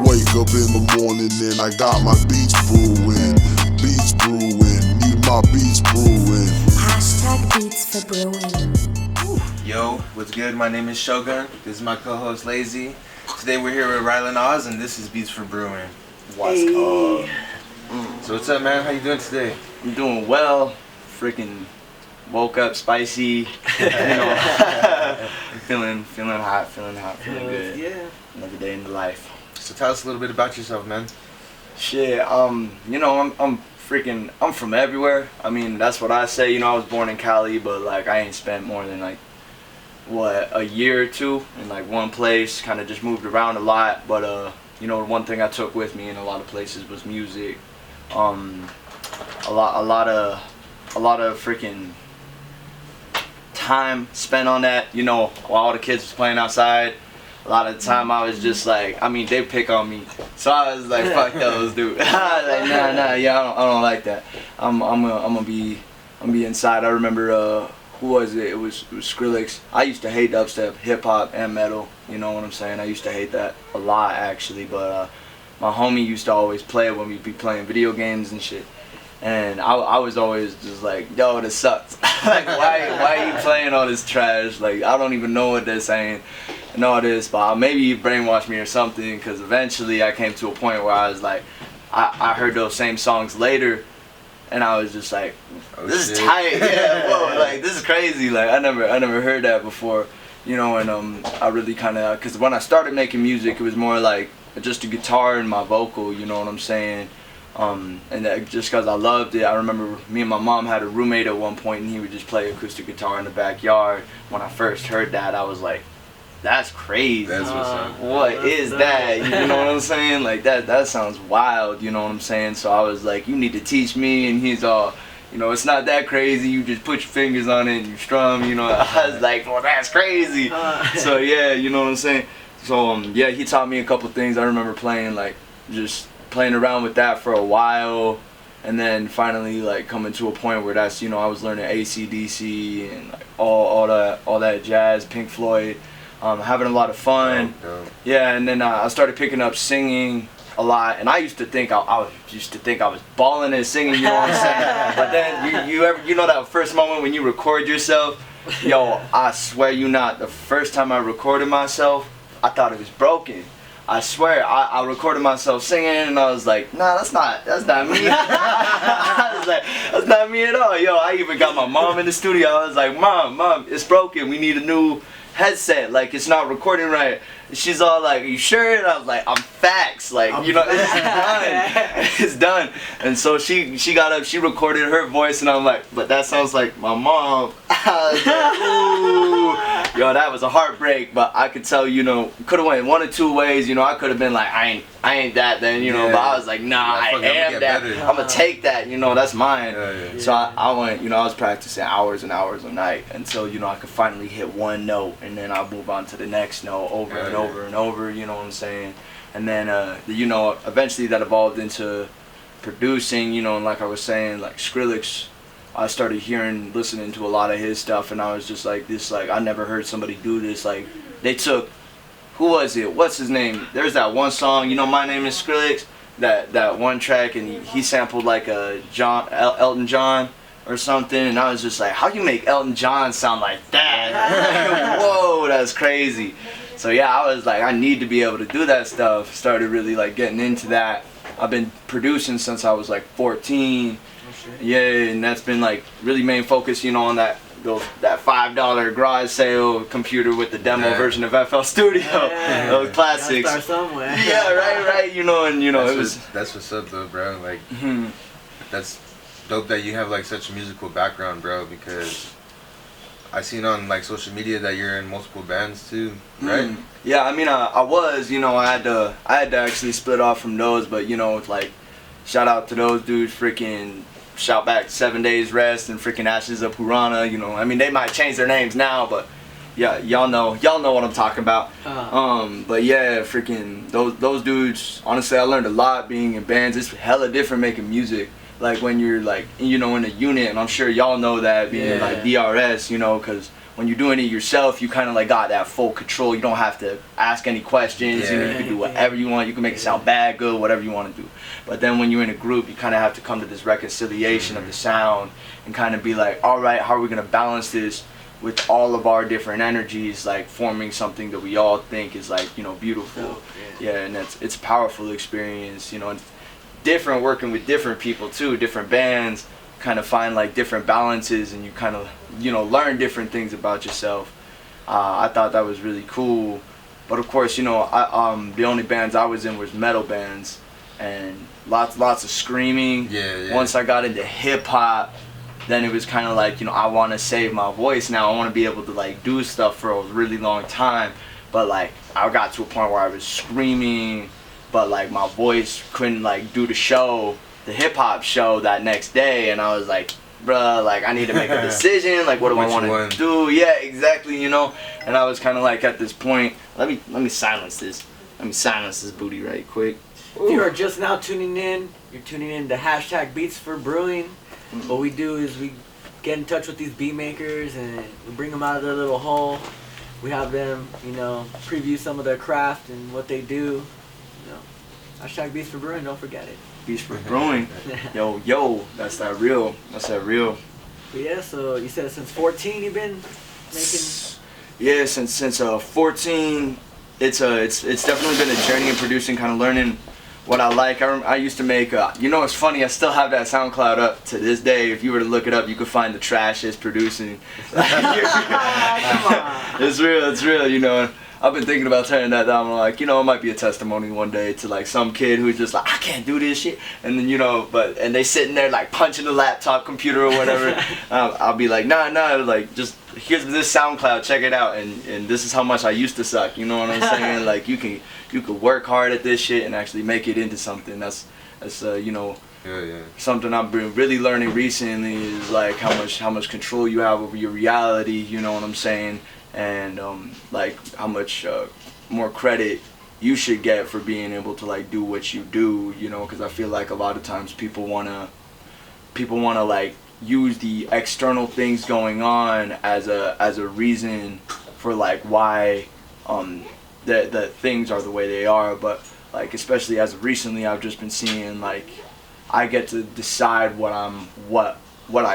Wake up in the morning and I got my beats brewing. Beats brewing, need my beats brewing. Hashtag beats for brewing. Yo, what's good? My name is Shogun. This is my co-host Lazy. Today we're here with Rylan Oz and this is Beats for Brewing. What's up? So what's up, man? How you doing today? I'm doing well. Freaking woke up spicy. You know, feeling hot, feeling good. Yeah. Another day in the life. So tell us a little bit about yourself, man. Shit. You know, I'm from everywhere. I mean, that's what I say. You know, I was born in Cali, but like I ain't spent more than like a year or two in like one place. Kind of just moved around a lot, but you know, one thing I took with me in a lot of places was music. A lot of freaking time spent on that. You know, while all the kids was playing outside. A lot of the time I was just like, I mean, they pick on me, so I was like, fuck those, dude. Like, nah, yeah, I don't like that. I'm gonna be inside. I remember who was it? It was Skrillex. I used to hate dubstep, hip hop, and metal. You know what I'm saying? I used to hate that a lot actually, but my homie used to always play it when we'd be playing video games and shit. And I was always just like, yo, this sucks. Like, why are you playing all this trash? Like, I don't even know what they're saying and all this, but maybe you brainwashed me or something, because eventually I came to a point where I was like, I heard those same songs later, and I was just like, this is tight, yeah, whoa, like, this is crazy, like, I never heard that before, you know, and I really kind of, because when I started making music, it was more like just a guitar and my vocal, you know what I'm saying? And that just because I loved it. I remember me and my mom had a roommate at one point, and he would just play acoustic guitar in the backyard. When I first heard that, I was like, that's crazy. That's what's up. What is that? You know what I'm saying? Like, that sounds wild, you know what I'm saying? So I was like, you need to teach me, and he's all, you know, it's not that crazy, you just put your fingers on it and you strum, you know. I was like, well, that's crazy. So yeah, you know what I'm saying? So yeah, he taught me a couple things. I remember playing around with that for a while, and then finally like coming to a point where that's, you know, I was learning AC/DC and like all that jazz, Pink Floyd, having a lot of fun. Yeah, and then I started picking up singing a lot, and I used to think I was balling and singing, you know what I'm saying? But then you know that first moment when you record yourself, yo, I swear you not, the first time I recorded myself, I thought it was broken. I swear, I recorded myself singing, and I was like, nah, that's not me. I was like, that's not me at all. Yo, I even got my mom in the studio. I was like, mom, it's broken. We need a new headset. Like, it's not recording right. She's all like, are you sure? And I was like, I'm facts. Like, you know, it's done. It's done. And so she got up, she recorded her voice, and I'm like, but that sounds like my mom. I was like, ooh. Yo, that was a heartbreak, but I could tell, you know, could have went one or two ways. You know, I could have been like, I ain't that then, you know, but I was like, nah, I am that. I'm gonna take that, you know, that's mine. So I went, you know, I was practicing hours and hours a night until, you know, I could finally hit one note, and then I'll move on to the next note over and over and over, you know what I'm saying? And then, you know, eventually that evolved into producing, you know, and like I was saying, like Skrillex, I started listening to a lot of his stuff, and I was just like, I never heard somebody do this. Like, they took, who was it? What's his name? There's that one song, you know, My Name is Skrillex, that one track, and he sampled like a Elton John or something, and I was just like, how you make Elton John sound like that? Whoa, that's crazy. So yeah, I was like, I need to be able to do that stuff. Started really like getting into that. I've been producing since I was like 14. Yeah, and that's been like really main focus, you know, on that $5 garage sale computer with the demo version of FL Studio. Those classics. Start somewhere. Yeah, right. You know, and you know, that's what's up though, bro. Like, that's dope that you have like such a musical background, bro, because I seen on like social media that you're in multiple bands too, right? Yeah, I mean, I was, you know, I had to actually split off from those, but you know, like, shout out to those dudes, freaking shout back 7 Days Rest and freaking Ashes of Purana, you know. I mean, they might change their names now, but yeah, y'all know what I'm talking about. But yeah, freaking those dudes, honestly, I learned a lot being in bands. It's hella different making music. Like when you're like, you know, in a unit, and I'm sure y'all know that being like DRS, you know, because when you're doing it yourself, you kind of like got that full control. You don't have to ask any questions. You know, you can do whatever you want. You can make it sound bad, good, whatever you want to do. But then when you're in a group, you kind of have to come to this reconciliation of the sound and kind of be like, all right, how are we going to balance this with all of our different energies, like forming something that we all think is like, you know, beautiful. Yeah, and it's a powerful experience, you know, and different working with different people too, different bands, kind of find like different balances, and you kind of, you know, learn different things about yourself. I thought that was really cool. But of course, you know, the only bands I was in was metal bands, and lots of screaming. Once I got into hip hop, then it was kind of like, you know, I want to save my voice now. I want to be able to like do stuff for a really long time. But like I got to a point where I was screaming, but like my voice couldn't like do the show, the hip hop show that next day, and I was like, bruh, like I need to make a decision. Like, what do I want to do? Yeah, exactly, you know. And I was kind of like at this point. Let me silence this. Let me silence this booty right quick. If you are just now tuning in, you're tuning in to hashtag Beats for Brewing. What we do is we get in touch with these beat makers and we bring them out of their little hole. We have them, you know, preview some of their craft and what they do. You know, hashtag Beats for Brewing. Don't forget it. Beats for Brewing. Yo, that's that real. That's that real. But yeah, so you said since 14 you've been making. Yeah, since 14, it's definitely been a journey in producing, kind of learning what I like. I used to make, you know, it's funny, I still have that SoundCloud up to this day. If you were to look it up, you could find the trashiest producing. Come on. It's real, you know. I've been thinking about turning that down. I'm like, you know, it might be a testimony one day to like some kid who's just like, I can't do this shit. And then, you know, and they sitting there like punching the laptop computer or whatever. I'll be like, nah, like just here's this SoundCloud, check it out. And this is how much I used to suck. You know what I'm saying? Like you could work hard at this shit and actually make it into something. That's you know. Yeah. Something I've been really learning recently is like how much control you have over your reality. You know what I'm saying? And like how much more credit you should get for being able to like do what you do, you know, because I feel like a lot of times people wanna like use the external things going on as a reason for like why the things are the way they are. But like especially as of recently, I've just been seeing like I get to decide what I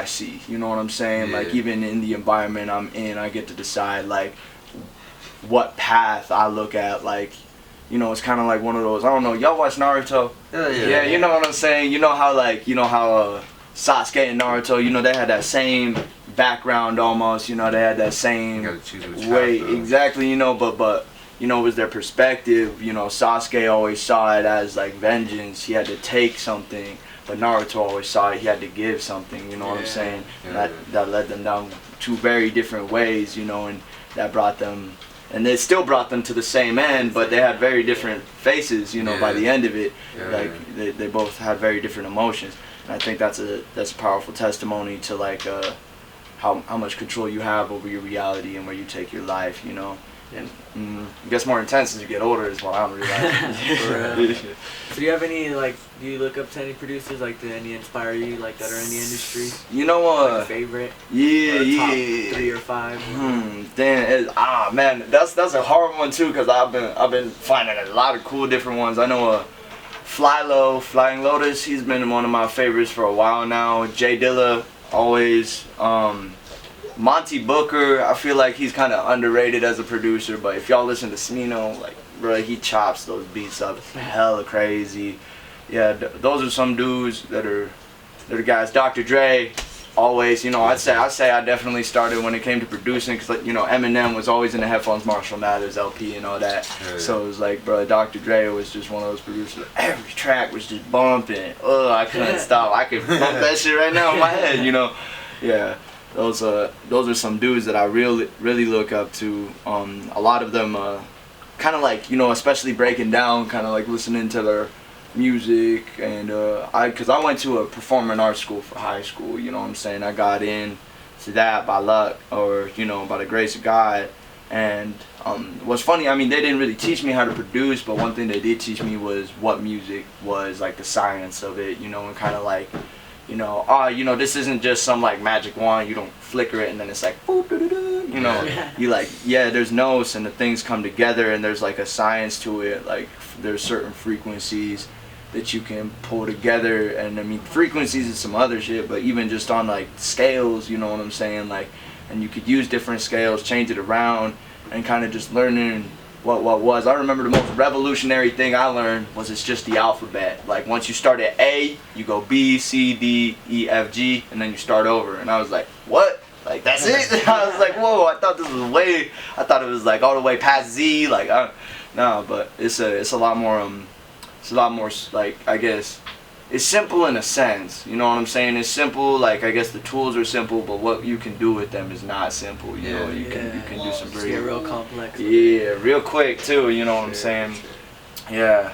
see, you know what I'm saying? Yeah. Like even in the environment I'm in, I get to decide like what path I look at. Like, you know, it's kind of like one of those, I don't know, y'all watch Naruto? Yeah, you know what I'm saying? You know how Sasuke and Naruto, you know, they had that same background almost, you know, they had that same way, exactly, you know, but you know, it was their perspective. You know, Sasuke always saw it as like vengeance, he had to take something. But Naruto always saw it, he had to give something, you know what I'm saying? That led them down two very different ways, you know, and that brought them, and it still brought them to the same end, but they had very different faces, you know, by the end of it. Like, they both had very different emotions. And I think that's a powerful testimony to, like, how much control you have over your reality and where you take your life, you know? And it gets more intense as you get older is what I'm realizing. So do you have any, like, do you look up to any producers, like, do any inspire you, like, that are in the industry? You know like a favorite? Yeah. Top 3 or 5? Man, that's a hard one too, because I've been finding a lot of cool different ones. I know Flying Lotus, he's been one of my favorites for a while now. Jay Dilla, always. Monty Booker, I feel like he's kind of underrated as a producer, but if y'all listen to Smino, like, bro, he chops those beats up hella crazy. Yeah, those are some dudes that are guys. Dr. Dre, always, you know, I'd say I definitely started when it came to producing, because, like, you know, Eminem was always in the headphones, Marshall Mathers, LP, and all that. So it was like, bro, Dr. Dre was just one of those producers. Every track was just bumping. I couldn't stop. I could bump that shit right now in my head, you know. Yeah. Those are some dudes that I really look up to. A lot of them kind of like, you know, especially breaking down, kind of like listening to their music. And because I went to a performing arts school for high school, you know what I'm saying? I got in to that by luck, or, you know, by the grace of God. And what's funny, I mean, they didn't really teach me how to produce, but one thing they did teach me was what music was, like the science of it, you know, and kind of like, you know, this isn't just some like magic wand. You don't flicker it and then it's like boop, doo, doo, doo, you know. You like, yeah, there's notes and the things come together and there's like a science to it. Like there's certain frequencies that you can pull together, and I mean frequencies is some other shit, but even just on like scales, you know what I'm saying, like, and you could use different scales, change it around, and kind of just learning what was. I remember the most revolutionary thing I learned was it's just the alphabet. Like once you start at A, you go B, C, D, E, F, G, and then you start over. And I was like, what? Like that's it? I was like, whoa! I thought it was like all the way past Z. Like, no, but it's a lot more like, I guess it's simple in a sense, you know what I'm saying? It's simple, like I guess the tools are simple, but what you can do with them is not simple. You know, you can do some very real complex. Yeah, real quick too. You know what I'm saying? Yeah,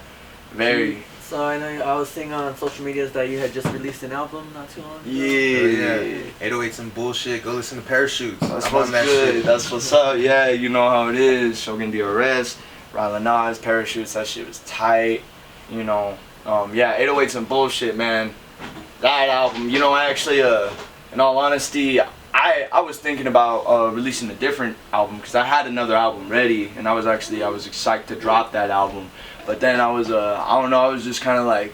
very. So I know I was seeing on social medias that you had just released an album not too long ago. Yeah. 808s and bullshit. Go listen to Parachutes. That's what's good. Shit. That's what's up. Yeah, you know how it is. Shogun DRS, Rylan Oz, Parachutes. That shit was tight. You know. Yeah, 808s and bullshit, man. That album, you know, actually, in all honesty, I was thinking about releasing a different album because I had another album ready, and I was excited to drop that album. But then I was, I don't know, I was just kind of like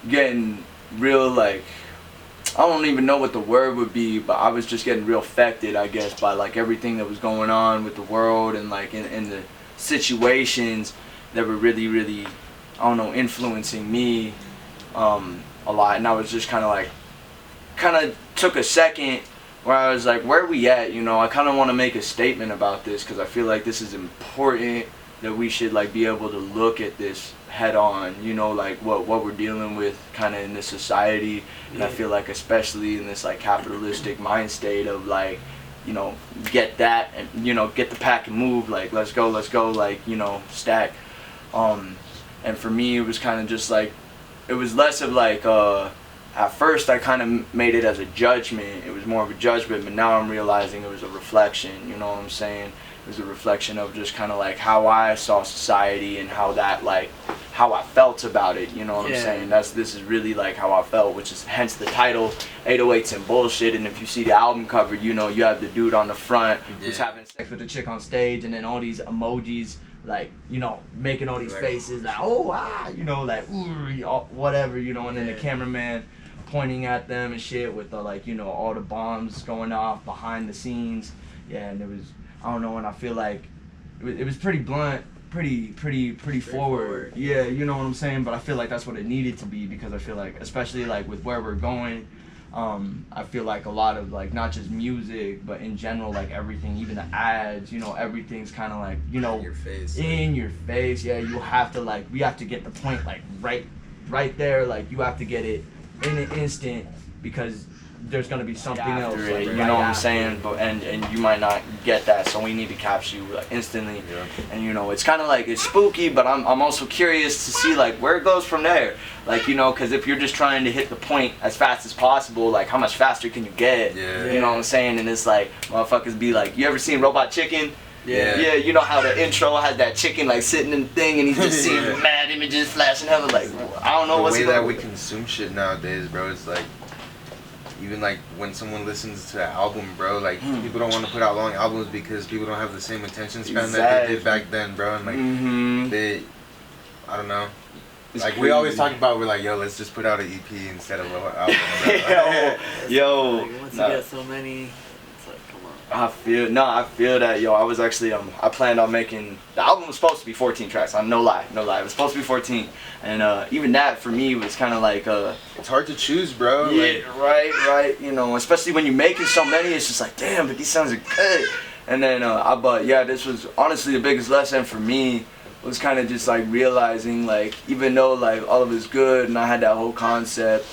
getting real, like, I don't even know what the word would be, but I was just getting real affected, I guess, by like everything that was going on with the world and like in the situations that were really, really, I don't know, influencing me a lot. And I was just kind of took a second where I was like, where are we at? You know, I kind of want to make a statement about this because I feel like this is important, that we should like be able to look at this head on, you know, like what we're dealing with kind of in this society. And I feel like especially in this like capitalistic mind state of like, you know, get that and, you know, get the pack and move, like let's go, like, you know, stack. And for me, it was kind of just like, it was less of like, at first I kind of made it as a judgment. It was more of a judgment, but now I'm realizing it was a reflection, you know what I'm saying? It was a reflection of just kind of like how I saw society and how that, like, how I felt about it, you know what I'm saying? This is really like how I felt, which is hence the title, 808s and bullshit. And if you see the album cover, you know, you have the dude on the front who's having sex with the chick on stage, and then all these emojis, like, you know, making all these faces like, oh, ah, you know, like, ooh, whatever, you know, and then the cameraman pointing at them and shit with the, like, you know, all the bombs going off behind the scenes. Yeah, and it was, I don't know, and I feel like it was pretty blunt, pretty forward. Yeah, you know what I'm saying? But I feel like that's what it needed to be, because I feel like, especially like with where we're going, I feel like a lot of like not just music, but in general, like everything, even the ads, you know, everything's kind of like, you know, in your face. Yeah, you have to like, we have to get the point like right there. Like you have to get it in an instant, because there's gonna be something else, like, you know what I'm saying? But and you might not get that, so we need to capture you like instantly. Yeah. And you know, it's kind of like, it's spooky, but I'm also curious to see like where it goes from there. Like, you know, because if you're just trying to hit the point as fast as possible, like how much faster can you get? Yeah. You know what I'm saying? And it's like, motherfuckers be like, you ever seen Robot Chicken? Yeah, you know how the intro has that chicken like sitting in the thing and he's just seeing mad images flashing hella, like, I don't know what's the way that we consume shit nowadays, bro. It's like, even like when someone listens to an album, bro, like people don't want to put out long albums because people don't have the same attention span that they did back then, bro. And like they, I don't know. It's like crazy. We always talk about, we're like, yo, let's just put out an EP instead of an album. Yo, like, once you get so many, it's like, come on. I feel that, yo. I was actually, I planned on making, the album was supposed to be 14 tracks. No lie. It was supposed to be 14. And even that for me was kind of like, it's hard to choose, bro. Yeah, like, right. You know, especially when you're making so many, it's just like, damn, but these sounds are good. And then, but yeah, this was honestly the biggest lesson for me, was kind of just like realizing, like, even though like all of it's good and I had that whole concept,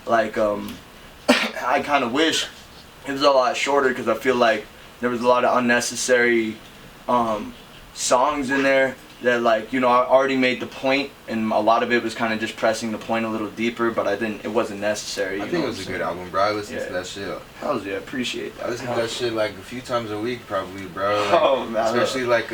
like, I kind of wish it was a lot shorter, because I feel like there was a lot of unnecessary songs in there that, like, you know, I already made the point, and a lot of it was kind of just pressing the point a little deeper, but it wasn't necessary. I think it was a good album, bro. I listened to that shit. Hell yeah, appreciate that. I listen to that shit like a few times a week, probably, bro. Like, oh, man. Especially like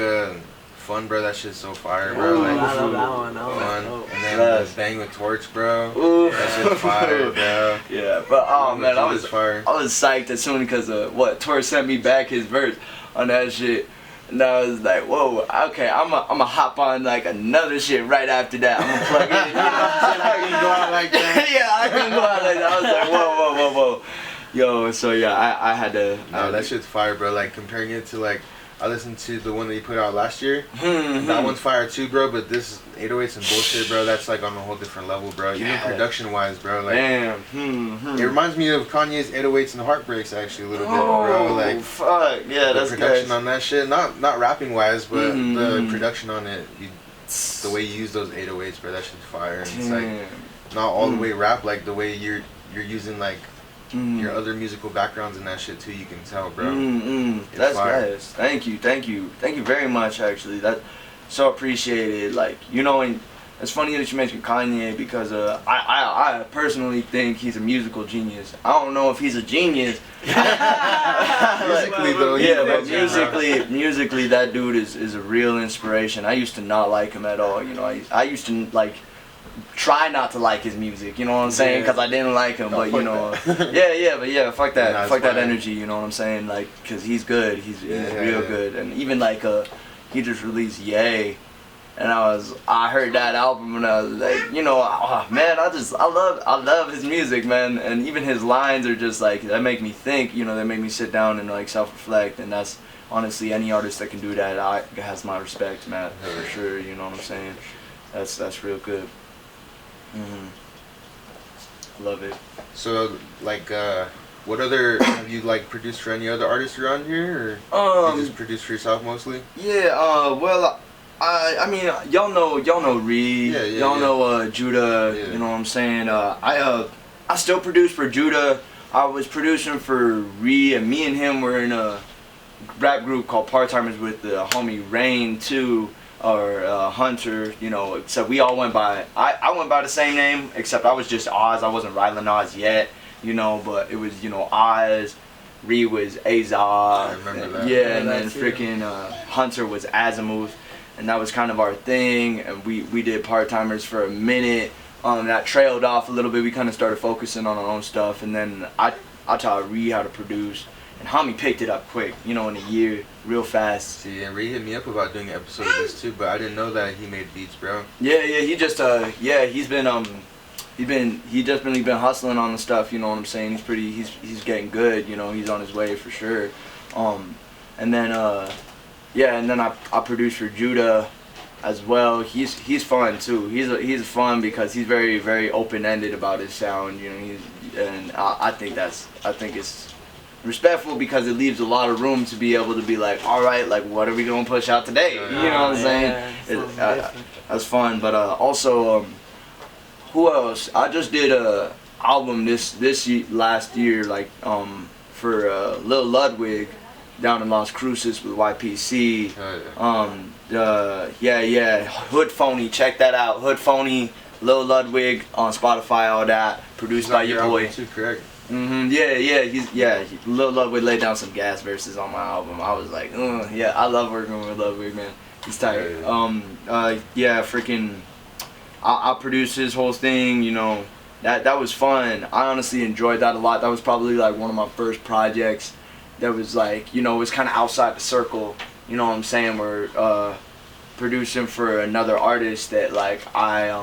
Fun, bro. That shit's so fire, bro. Ooh, like, I love that one. Fun. Oh. And then Bang with Torch, bro. Ooh. That shit's fire, bro. Yeah, but oh man, I was fire. psyched as soon because what Torch sent me back his verse on that shit. And I was like, whoa, okay, I'm a hop on like another shit right after that. I'm gonna plug in, you know what I'm saying? I can go out like that. Yeah, I can go out like that. I was like, whoa. Yo, so yeah, I had to. No, that shit's fire, bro. Like comparing it to like, I listened to the one that you put out last year. That one's fire too, bro. But this 808s and bullshit, bro. That's like on a whole different level, bro. Even production wise, bro. Like, damn. It reminds me of Kanye's 808s and Heartbreaks actually a little bit, bro. Like, fuck, yeah, the that's production good. on that shit. Not rapping wise, but the production on it. The way you use those 808s, bro. That shit's fire. And it's like not all the way rap, like the way you're using like. Your other musical backgrounds and that shit too, you can tell, bro. That's nice. Thank you very much. Actually, that so appreciated. Like, you know, and it's funny that you mentioned Kanye because I personally think he's a musical genius. I don't know if he's a genius. Musically though, yeah, but musically, that dude is a real inspiration. I used to not like him at all. You know, I used to like. Try not to like his music, you know what I'm saying? Because I didn't like him, but you know, fuck that, fuck that energy, you know what I'm saying? Like, cause he's good, he's real good, and even like he just released Yay, and I heard that album and I was like, you know, oh, man, I love his music, man, and even his lines are just like that make me think, you know, they make me sit down and like self-reflect, and that's honestly any artist that can do that has my respect, man, for sure, you know what I'm saying? That's real good. Love it. So, like, what other have you like produced for any other artists around here, or you just produce for yourself mostly? Yeah. Well, I mean, y'all know Ree. Y'all know Judah. Yeah. You know what I'm saying? I still produce for Judah. I was producing for Ree, and me and him were in a rap group called Part Timers with the homie Rain too. Or Hunter, you know, except we all went by, I went by the same name, except I was just Oz, I wasn't Rylan Oz yet, you know, but it was, you know, Oz, Ree was Azaz, I remember that. Yeah, and then freaking Hunter was Azimuth, and that was kind of our thing, and we did Part-Timers for a minute, that trailed off a little bit, we kind of started focusing on our own stuff, and then I taught Ree how to produce. And homie picked it up quick, you know, in a year, real fast. See, and Ree hit me up about doing an episode of this too, but I didn't know that he made beats, bro. Yeah, he just he's definitely been hustling on the stuff, you know what I'm saying? He's getting good, you know, he's on his way for sure. And then I produced for Judah as well. He's fun too. He's fun because he's very, very open-ended about his sound, you know, I think it's respectful because it leaves a lot of room to be able to be like, all right, like what are we gonna push out today? You know what I'm saying? That's fun. But also, who else? I just did a album this last year, like for Lil Ludwig down in Las Cruces with YPC. Hood Phony, check that out. Hood Phony, Lil Ludwig on Spotify, all that. Produced by your boy. Too, correct. Lil Ludwig laid down some gas verses on my album. I was like, I love working with Ludwig, man. He's tight. I produced his whole thing, you know. That was fun. I honestly enjoyed that a lot. That was probably like one of my first projects that was like, you know, it was kind of outside the circle, you know what I'm saying, where producing for another artist that like I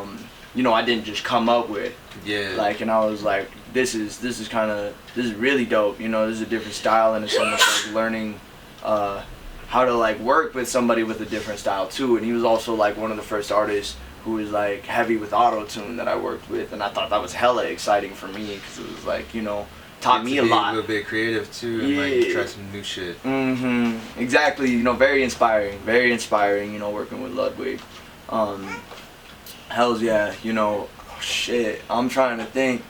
didn't just come up with. Yeah. Like, and I was like, this is really dope, you know, this is a different style, and it's almost like learning how to like work with somebody with a different style too. And he was also like one of the first artists who was like heavy with auto-tune that I worked with, and I thought that was hella exciting for me because it was like, you know, taught me a lot. A little bit creative too, and like try some new shit. Exactly, you know, very inspiring, you know, working with Ludwig. Hells yeah, you know, shit, I'm trying to think,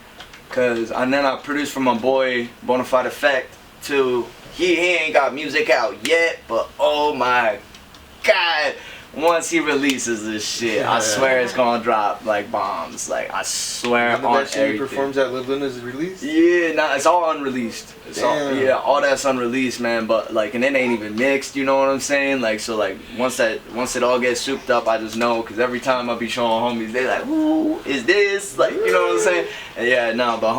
and then I produced for my boy Bonafide Effect too. He ain't got music out yet, but oh my god, once he releases this shit, I swear it's gonna drop like bombs. Like I swear And the on that shit he everything. performs at Luna's release? Yeah, nah, it's all unreleased. It's all, Damn. yeah, all that's unreleased, man. But like, and it ain't even mixed. You know what I'm saying? Like, so like, once it all gets souped up, I just know. Cause every time I be showing homies, they like, "Who is this?" Like, you know what I'm saying? And yeah, no, but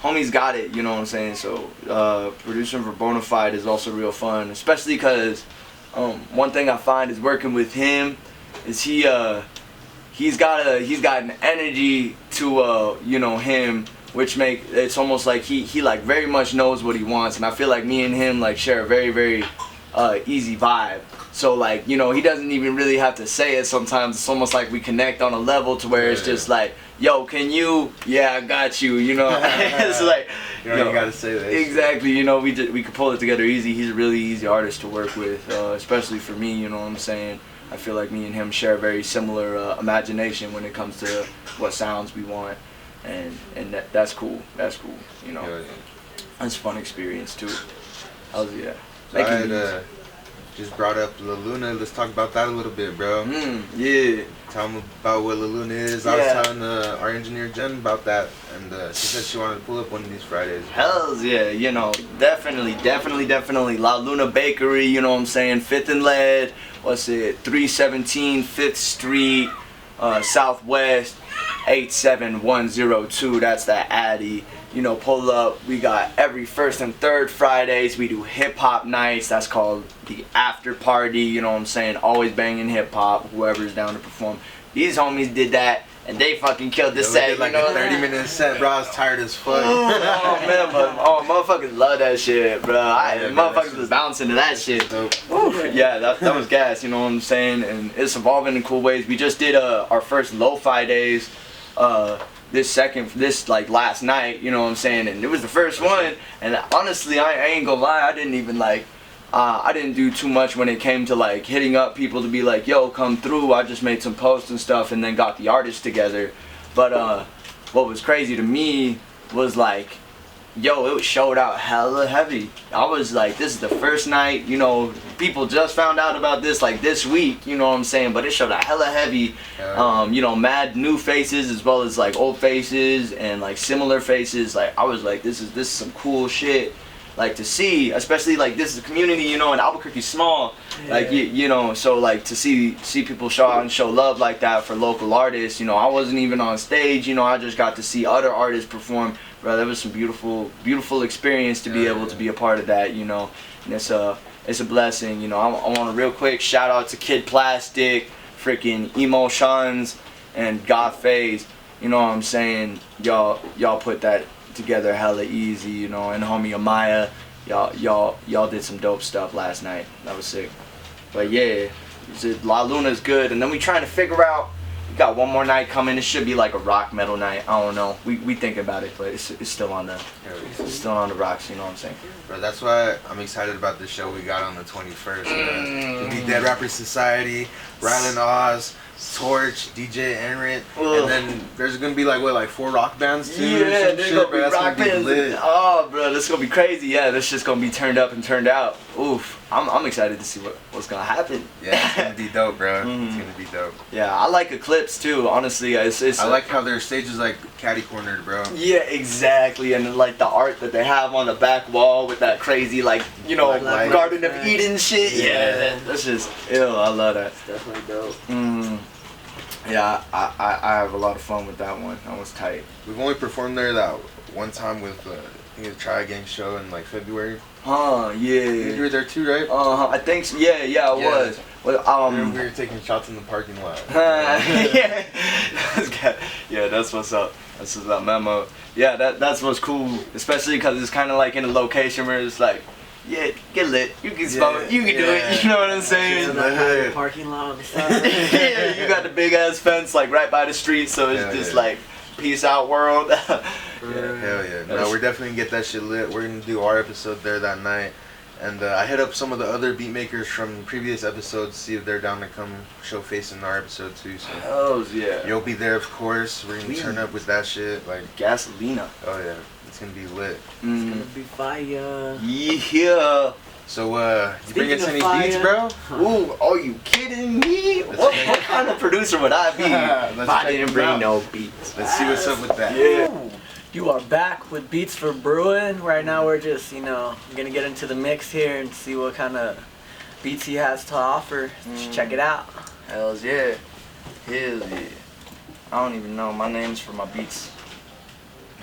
homie's got it. You know what I'm saying? So, producing for Bonafide is also real fun, especially cause one thing I find is working with him is he's got an energy to you know, him, which make it's almost like he like very much knows what he wants, and I feel like me and him like share a very easy vibe. So like, you know, he doesn't even really have to say it. Sometimes it's almost like we connect on a level to where it's just like, yo, can you? Yeah, I got you. You know, it's like, you gotta say that. Exactly. You know, we could pull it together easy. He's a really easy artist to work with, especially for me. You know what I'm saying? I feel like me and him share a very similar imagination when it comes to what sounds we want, and that's cool. That's cool. You know, that's a fun experience too. How's yeah? So I had just brought up La Luna. Let's talk about that a little bit, bro. Yeah. Tell them about what La Luna is. I was telling our engineer Jen about that, and she said she wanted to pull up one of these Fridays. Hells yeah, you know, definitely. La Luna Bakery, you know what I'm saying? 5th and Lead, what's it? 317 5th Street, Southwest, 87102. That's the Addy. You know, pull up. We got every first and third Fridays. We do hip hop nights. That's called the after party. You know what I'm saying? Always banging hip hop. Whoever's down to perform. These homies did that, and they fucking killed the set. Did like a 30-minute set, bro. I was tired as fuck. Oh man, but motherfuckers love that shit, bro. Motherfuckers was bouncing to that shit. Yeah, that was gas. You know what I'm saying? And it's evolving in cool ways. We just did our first lo-fi days. This like last night, you know what I'm saying, and it was the first one, and honestly I ain't gonna lie, I didn't even like I didn't do too much when it came to like hitting up people to be like, yo, come through. I just made some posts and stuff and then got the artists together. But what was crazy to me was like, yo, it showed out hella heavy. I was like, this is the first night, you know, people just found out about this like this week, you know what I'm saying, but it showed out hella heavy. You know, mad new faces as well as like old faces and like similar faces. Like I was like, this is some cool shit, like to see, especially like this is a community, you know, and Albuquerque's small, like you know, so like to see people show out and show love like that for local artists. You know, I wasn't even on stage, you know, I just got to see other artists perform. Bro, that was some beautiful experience to be able to be a part of that, you know, and it's a blessing, you know. I want to real quick shout out to Kid Plastic, freaking Emotions, and God Phase, you know what I'm saying. Y'all put that together hella easy, you know, and homie Amaya, y'all did some dope stuff last night. That was sick. But yeah, La Luna's good, and then we trying to figure out. We got one more night coming. It should be like a rock metal night. I don't know. We think about it, but it's still on the rocks. You know what I'm saying? Bro, that's why I'm excited about the show we got on the 21st. It'll be Dead Rapper Society, Rylan Oz, Torch, DJ Enrit, and then there's gonna be like 4 rock bands too. Yeah, there's gonna be rock bands. Oh, bro, this is gonna be crazy. Yeah, this shit's gonna be turned up and turned out. Oof, I'm excited to see what's gonna happen. Yeah, it's gonna be dope, bro. It's gonna be dope. Yeah, I like Eclipse too. Honestly, it's I like how their stage is like catty cornered, bro. Yeah, exactly, and like the art that they have on the back wall with that crazy like, you know, Black Garden of Eden shit. Yeah, that's just ill. I love that. It's definitely dope. Yeah, I have a lot of fun with that one. That was tight. We've only performed there that one time with I think the Try Gang show in like February. Yeah. You were there too, right? I think so. Yeah, I was. Well, we were taking shots in the parking lot. Yeah, that's what's up. That's what's up, Memo. Yeah, that's what's cool, especially because it's kind of like in a location where it's like, yeah, get lit. You can smoke. You can do it. You know what I'm saying? So that parking lot on the side. Yeah, you got the big ass fence like right by the street, so it's just like peace out world. Hell yeah. No, we're definitely gonna get that shit lit. We're gonna do our episode there that night. And I hit up some of the other beat makers from previous episodes to see if they're down to come show face in our episode too. So hells yeah. You'll be there, of course. We're gonna turn up with that shit. Like Gasolina. Oh yeah. It's gonna be lit. It's gonna be fire. Yeah. So, you bring us Speaking any of beats, fire. bro? Ooh, are you kidding me? What kind of producer would I be if I didn't bring no beats? Let's see what's up with that. Yeah. You are back with Beats for Brewing. Right now we're just, gonna get into the mix here and see what kind of beats he has to offer. Check it out. Hells yeah. Hell yeah. I don't even know. My name's for my beats.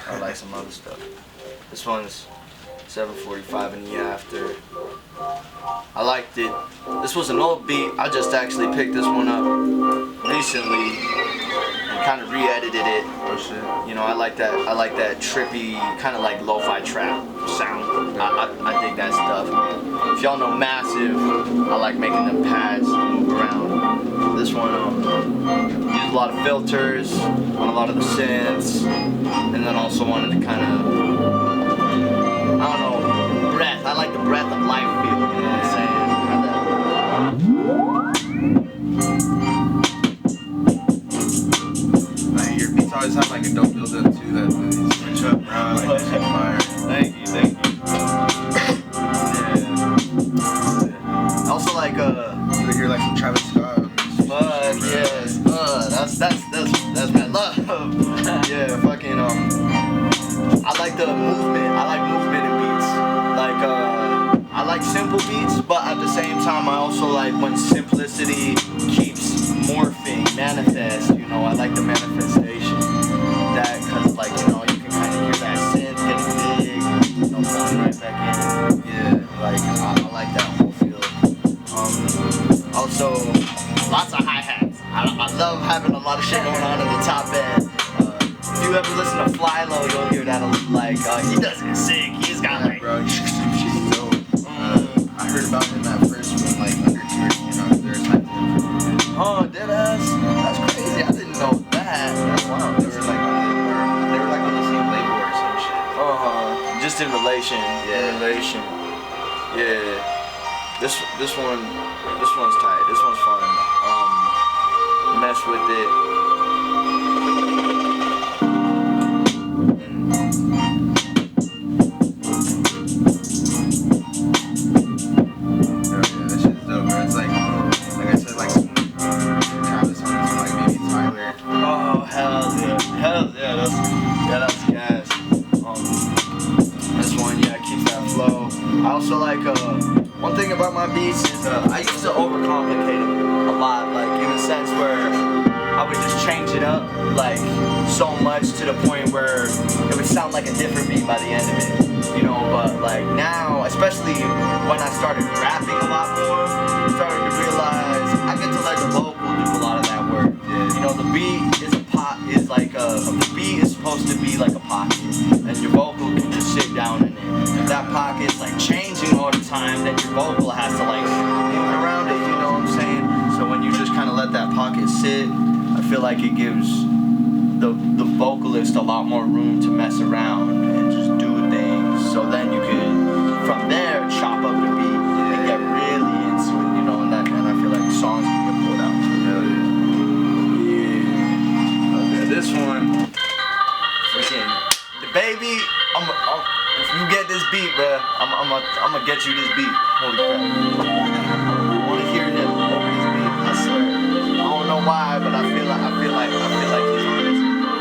I like some other stuff. This one's 7:45 in the after. I liked it. This was an old beat. I just actually picked this one up recently and kind of re-edited it. Oh shit. I like that trippy, kind of like lo-fi trap sound. I dig that stuff. If y'all know Massive, I like making them pads move around. This one used a lot of filters on a lot of the synths, and then also wanted to kind of, I don't know, breath. I like the breath of life feel, you know what I'm saying? Like, your beats always have like a dope build up too. That switch up, bro. Like, that shit fire. Thank you. Yeah. I also like You hear like some Travis Scott. fuck yes, that's my love. Yeah, fucking I like the movement. I like movement in beats. Like I like simple beats, but at the same time I also like when simplicity keeps morphing, manifest. I like the manifestation. That cause like you can kind of hear that synth getting big, going right back in. Yeah, like I like that whole feel. Also, lots of hi-hats. I love having a lot of shit going on in the top end. If you ever listen to Fly Low, you'll hear that like he does it sick. He's got like Bro, she's dope. I heard about him at first when like Undertier, they were typing him for oh deadass. That's crazy. I didn't know that. That's wild. They were like on the same label or some shit. Just in relation. Yeah. In relation. Yeah. This one's tight. This one's fun. Mess with it. Yeah, that shit's dope, bro. It's like I said, like some Travis on some like maybe Tyler. Oh hell yeah, that's gas. This one, yeah, keeps that flow. I also like one thing about my beats is I used to overcomplicate them a lot, like in a sense where I would just change it up like so much to the point where it would sound like a different beat by the end of it. But like now, especially when I started rapping a lot more, I'm starting to realize I get to let the vocal do a lot of that work. The beat is the beat is supposed to be like a pocket, and your vocal can just sit down in it. If that pocket's like changing all the time, then your vocal has to like move around it, you know what I'm saying? So when you just kind of let that pocket sit, I feel like it gives the vocalist a lot more room to mess around and just do things. So then you could, from there, chop up the beat and get really into it, and I feel like songs can get pulled out. Yeah. This one, freaking the baby. If you get this beat, bruh, I'm gonna get you this beat. Holy crap! I wanna hear him over this beat. I swear. I don't know why, but I feel like he's on this.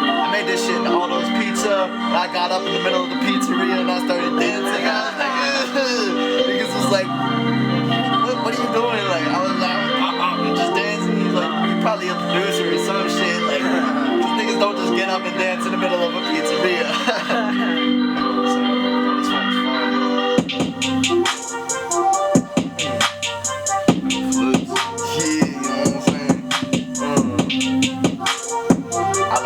I made this shit in all those pizza, and I got up in the middle of the pizzeria and I started dancing. I was like, niggas was like, what are you doing? Like I was like, I'm just dancing. He's like, you're probably a producer or some shit. Like, these niggas don't just get up and dance in the middle of a pizzeria. This one's fun. Yeah, you know what I'm saying? I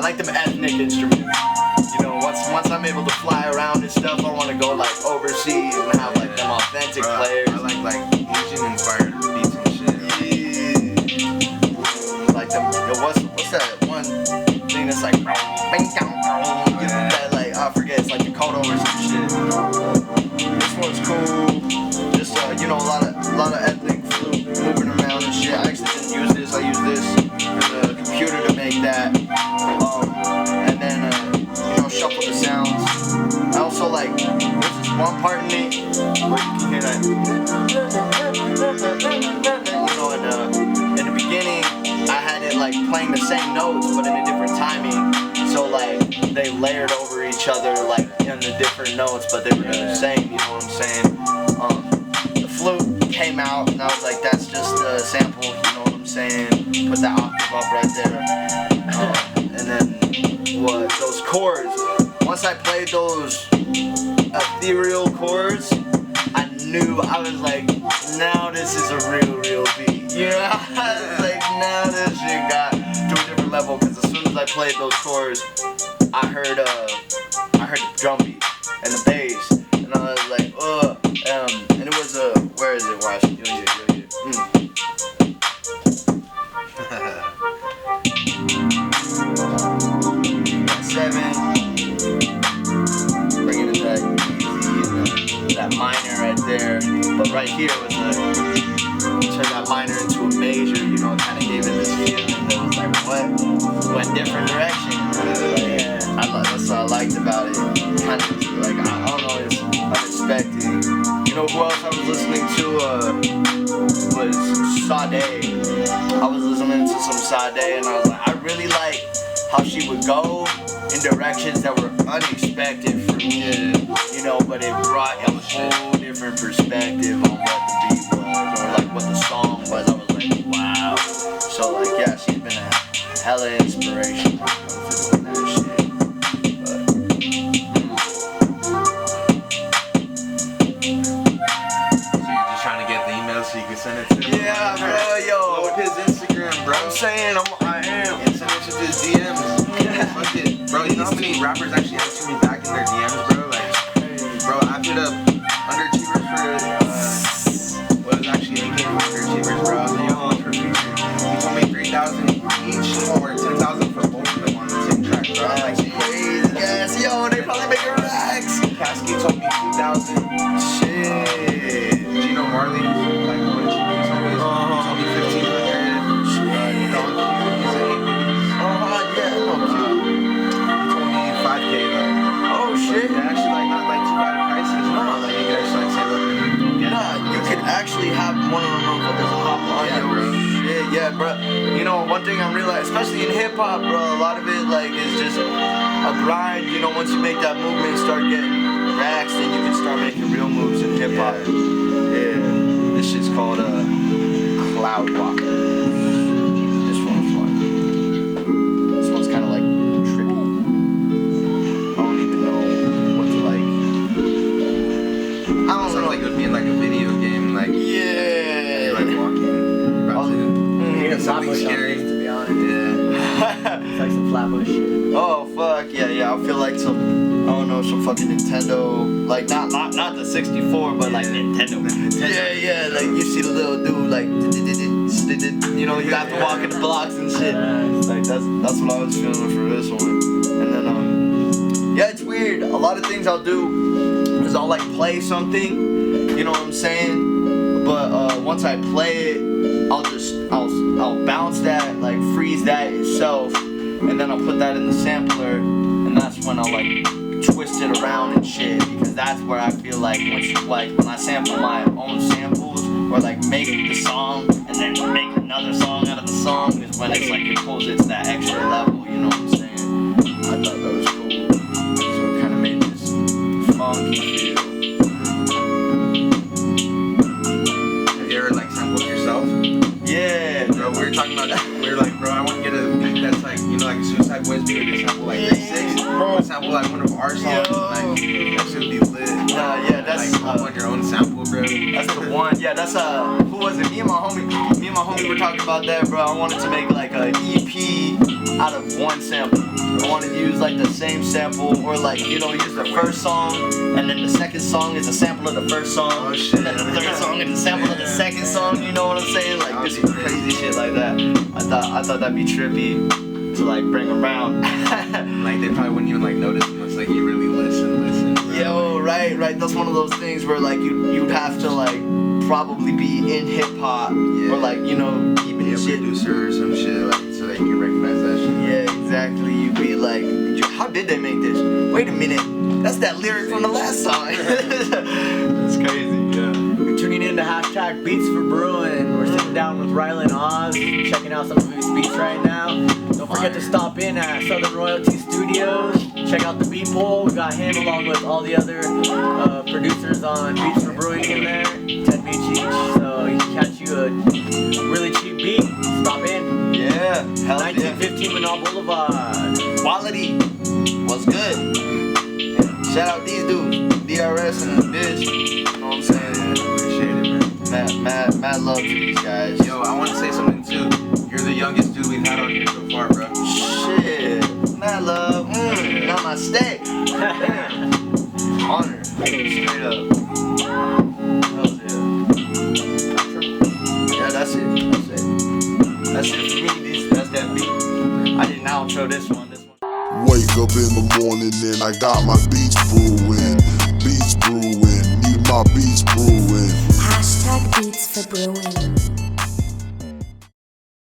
like them ethnic instruments. Once I'm able to fly around and stuff, I want to go like overseas and have like them authentic players. I like Asian inspired beats and shit. Yeah. Like them. What's that one thing that's like that, like I forget. It's like the Kodo or some shit. This one's cool. Just a lot of ethnic flute moving around and shit. I actually didn't use this. I used this for the computer to make that. And then shuffle the sounds. I also So like, there's this one part in it where you can hear that. You know, in the beginning, I had it like playing the same notes, but in a different timing. So like, they layered over each other like in the different notes, but they were the same. You know what I'm saying? The flute came out, and I was like, that's just a sample. You know what I'm saying? Put that octave up right there. And then what? Those chords. Once I played those ethereal chords, I knew, I was like, now this is a real beat. You know? I was like, now this shit got to a different level, because as soon as I played those chords, I heard the drum beat and the bass, and I was like, and it was where is it? Watch. Seven, bringing it that easy, and that minor right there. But right here was turned that minor into a major. You know, it kind of gave it this feeling that was like, what? Went different directions. That's what I liked about it. Kind of like, I don't know, it's unexpected. You know who else I was listening to? Was Sade. I was listening to some Sade, and I was like, I really like how she would go in directions that were unexpected for me, you know, but it brought a whole different perspective on what the beat was, or like what the song was. I was like, wow. So like, yeah, she's been a hella inspiration when it comes to doing that shit. But, So you're just trying to get the email so you can send it to him? yeah, bro, yo. Load his Instagram, bro. I'm saying, I am. And send it to his DMs. Fuck it. Bro, you know how many rappers actually answer me back in their DMs, bro? Like, bro, I put up underachievers for, what was actually AK underachievers, bro. I was like, yo, how much for feature? He told me 3,000 each, or 10,000 for both of them on the same track, bro. I'm like, Crazy, yes, yo, they probably making racks. Kasky told me 2,000. Shit. Gino Marley, like, what did he told me? He told me 1,500. Actually have one of them motherfuckers hop on your shit, yeah, bro. You know, one thing I realized, especially in hip hop, bro, a lot of it like is just a grind. You know, once you make that movement, start getting racks, then you can start making real moves in hip hop. Yeah, this shit's called Cloud Walker. This one's fun. This one's kind of like trippy. I don't even know what to like. I don't know. Like it would be in like a video game, like yeah, like walking, about to something scary. To be honest, yeah. it's like some Flatbush shit. Oh fuck yeah! I feel like some, I don't know, some fucking Nintendo, like not the 64, but like Nintendo. Yeah, like you see the little dude like, you know, you have to walk in the blocks and shit. Like that's what I was feeling for this one. And then yeah, it's weird. A lot of things I'll do is I'll like play something. You know what I'm saying? But once I play it, I'll bounce that, like freeze that itself, and then I'll put that in the sampler, and that's when I'll like twist it around and shit, because that's where I feel like when I sample my own samples, or like make the song and then make another song out of the song, is when it's like it pulls it to that extra level. You know what I'm saying? I thought that was cool. So it kind of made this funky feel. Yeah, bro, we were talking about that. We were like, bro, I want to get a beat that's like, you know, like Suicide Boys beat, where they sample like Day 6, bro, sample like one of our songs, like, that should be lit. Yeah, that's like, on your own sample, bro. That's the one. Yeah, that's who was it? Me and my homie were talking about that, bro. I wanted to make like a EP out of one sample. I wanted to use like the same sample, or like, you know, use the first song, and then the second song is a sample of the first song, and then the third song is a sample of the second song. You know what I'm saying? Like just crazy shit like that. I thought that'd be trippy to like bring around. Like they probably wouldn't even like notice unless like you really listen. Bro. Yo, right. That's one of those things where like you'd have to like probably be in hip hop, or like, you know, even a producer or some shit, like so they can recognize that shit. Yeah, exactly. You'd be like, how did they make this? Wait a minute, That's that lyric from the last song. That's crazy, yeah. You're tuning in to hashtag Beats for Brewing. We're sitting down with Rylan Oz, checking out some of his beats right now. Don't forget to stop in at Southern Royalty Studios. Check out the beat pool. We got him along with all the other producers on Beats for Brewing in there. 10 beats each, so you can catch you a really cheap beat. Stop in. Yeah, hell 1915 Manal Boulevard. Quality. What's good? Yeah. Shout out these dudes, DRS and this. You know what I'm saying? Appreciate it, man. Mad love to these guys. Yo, I want to say something too. You're the youngest dude we've had on here so far, bro. Shit. Mad love. Namaste. Honor. Straight up. Hell yeah. Yeah, that's it. That's it for me. That's that beat. I didn't outro this one. Wake up in the morning and I got my beats brewing. Beats brewing, need my beats brewing. Hashtag Beats for Brewing.